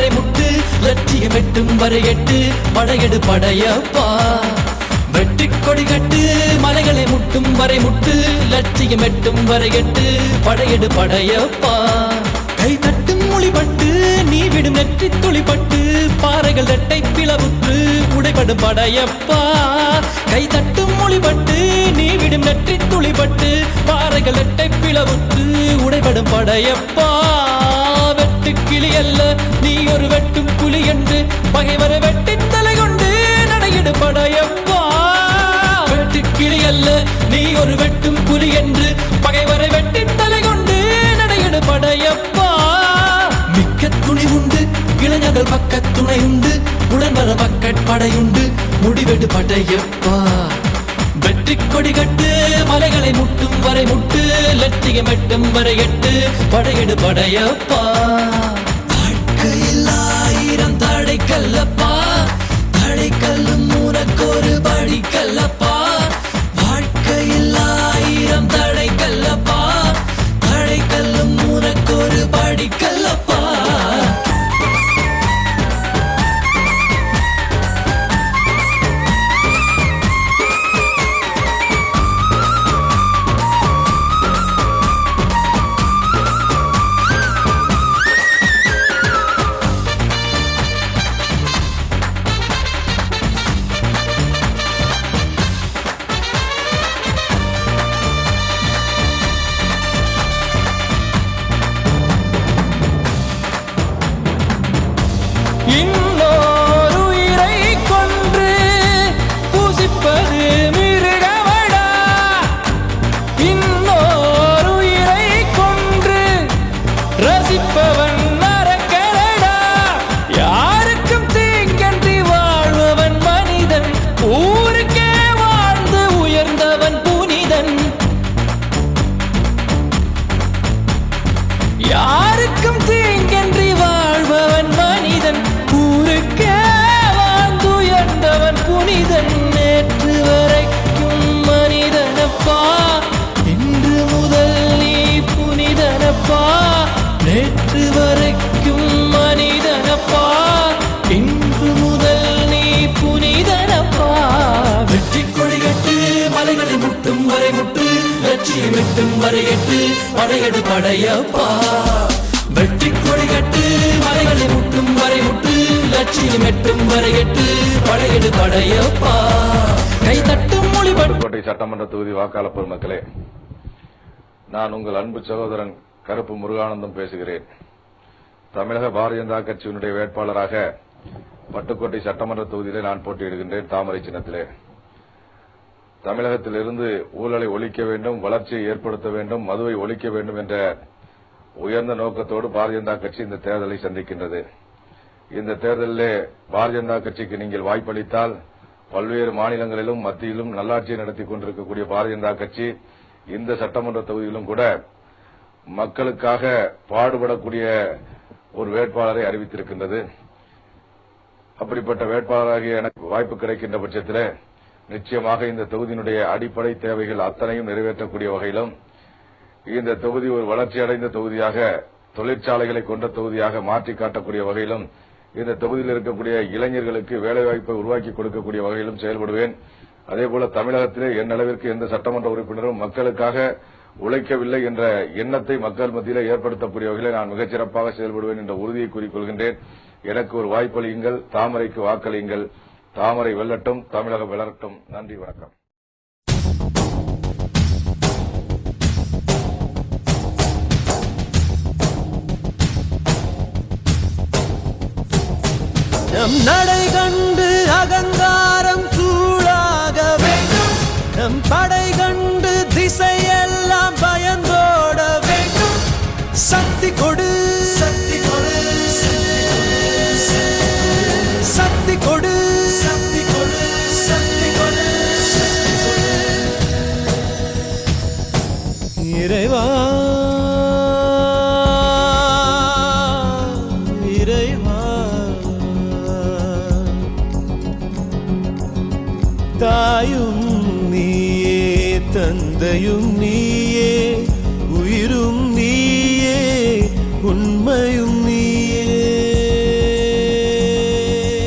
வரை முட்டு லட்சியம் எட்டும் வரை எட்டு படையெடு படையப்பா வெற்றி கொடி கட்டு மலைகளை முட்டும் வரை முட்டு லட்சியம் எட்டும் வரை எட்டு படையெடு படையப்பா கை தட்டும் மொழிபட்டு நீ விடும் நெற்றி துளிப்பட்டு பாறைகள் இரட்டை பிளவுற்று உடைபடும் படையப்பா கை தட்டும் மொழிபட்டு நீ விடும் நெற்றி துளிப்பட்டு பாறைகள் இரட்டை பிளவுற்று உடைபடும் படையப்பா வெட்டு கிளி அல்ல நீ ஒரு வெட்டும் புலி என்று பகைவரை வெட்டி தலை கொண்டு நடையிடு படையப்பா வெட்டு கிளி அல்ல நீ ஒரு வெட்டும் புலி என்று பகைவரை வெட்டி தலை கொண்டு நடையிடு படையப்பா மிக்க துணி உண்டு இளைஞர்கள் பக்க துணை உண்டு உடன்வர படையுண்டு முடிவெடு படையப்பா வெற்றி கொடி கட்டு மலைகளை முட்டும் வரை முட்டு லட்சியம் எட்டும் வரை எட்டு படையெடு படையப்பா வாழ்க்கையில் ஆயிரம் தடைக்கல்லப்பா தடைக்கல்லும் உனக்கொரு படிக்கல்லப்பா வாழ்க்கையில் ஆயிரம் தடைக்கல்லப்பா தடைக்கல்லும் உனக்கொரு படிக்கல்லப்பா இன்னொரு உயிரை கொன்று பூசிப்பது மிருகமடா இன்னொரு உயிரை கொன்று ரசிப்பவன் நரக்கரடா யாருக்கும் தீங்கன்றி வாழ்பவன் மனிதன் ஊருக்கே வாழ்ந்து உயர்ந்தவன் புனிதன் யாருக்கும் தீங்கன்றி வாழ்பவன் மனிதன் ஊருக்கே வாழ்ந்துயர்ந்தவன் புனிதன் நேற்று வரைக்கும் மனிதனப்பா இன்று முதல் நீ புனிதனப்பா நேற்று வரைக்கும் மனிதனப்பா இன்று முதல் நீ புனிதனப்பா வெற்றி கொடி கட்டு மலைகளை முட்டும் வரை முட்டு லட்சியம் எட்டும் வரை எட்டு படையெடு படையப்பா வெற்றி கொடி கட்டு மலைகளை முட்டும் வரை முட்டு லட்சியம் எட்டும் வரை எட்டு படையெடு படையப்பா கை தட்டும் பட்டுக்கோட்டை சட்டமன்ற தொகுதி வாக்காளர் பெருமக்களே, நான் உங்கள் அன்பு சகோதரன் கருப்பு முருகானந்தம் பேசுகிறேன். தமிழக பாரதிய ஜனதா கட்சியினுடைய வேட்பாளராக பட்டுக்கோட்டை சட்டமன்ற தொகுதியிலே நான் போட்டியிடுகின்றேன். தாமரை சின்னத்திலே தமிழகத்திலிருந்து ஊழலை ஒழிக்க வேண்டும், வளர்ச்சியை ஏற்படுத்த வேண்டும், மதுவை ஒழிக்க வேண்டும் என்ற உயர்ந்த நோக்கத்தோடு பாரதிய ஜனதா கட்சி இந்த தேர்தலை சந்திக்கின்றது. இந்த தேர்தலிலே பாரதிய ஜனதா கட்சிக்கு நீங்கள் வாய்ப்பளித்தால் பல்வேறு மாநிலங்களிலும் மத்தியிலும் நல்லாட்சியை நடத்தி கொண்டிருக்கக்கூடிய பாரதிய ஜனதா கட்சி இந்த சட்டமன்ற தொகுதியிலும் கூட மக்களுக்காக பாடுபடக்கூடிய ஒரு வேட்பாளரை அறிவித்திருக்கின்றது. அப்படிப்பட்ட வேட்பாளராக எனக்கு வாய்ப்பு கிடைக்கின்ற பட்சத்தில் நிச்சயமாக இந்த தொகுதியினுடைய அடிப்படை தேவைகள் அத்தனையும் நிறைவேற்றக்கூடிய வகையிலும் இந்த தொகுதி ஒரு வளர்ச்சி அடைந்த தொகுதியாக, தொழிற்சாலைகளை கொண்ட தொகுதியாக மாற்றி காட்டக்கூடிய வகையிலும், இந்த தொகுதியில் இருக்கக்கூடிய இளைஞர்களுக்கு வேலைவாய்ப்பை உருவாக்கி கொடுக்கக்கூடிய வகையிலும் செயல்படுவேன். அதேபோல தமிழகத்திலே என் அளவிற்கு எந்த சட்டமன்ற உறுப்பினரும் மக்களுக்காக உழைக்கவில்லை என்ற எண்ணத்தை மக்கள் மத்தியிலே ஏற்படுத்தக்கூடிய வகையில் நான் மிகச்சிறப்பாக செயல்படுவேன் என்ற உறுதியை கூறிக்கொள்கின்றேன். எனக்கு ஒரு வாய்ப்பளியுங்கள், தாமரைக்கு வாக்களியுங்கள். தாமரை வெல்லட்டும், தமிழகம் வளரட்டும். நன்றி, வணக்கம். நம் நடை கண்டு அகங்காரம் சூழாக வேண்டும், நம் படை கண்டு திசையெல்லாம் பயந்தோட வேண்டும். சக்தி கொடு, சக்தி கொடு, சக்தி கொடு, சக்தி கொடு, சக்தி கொடு, இறைவா தாயும் நீயே, தந்தையும் நீயே,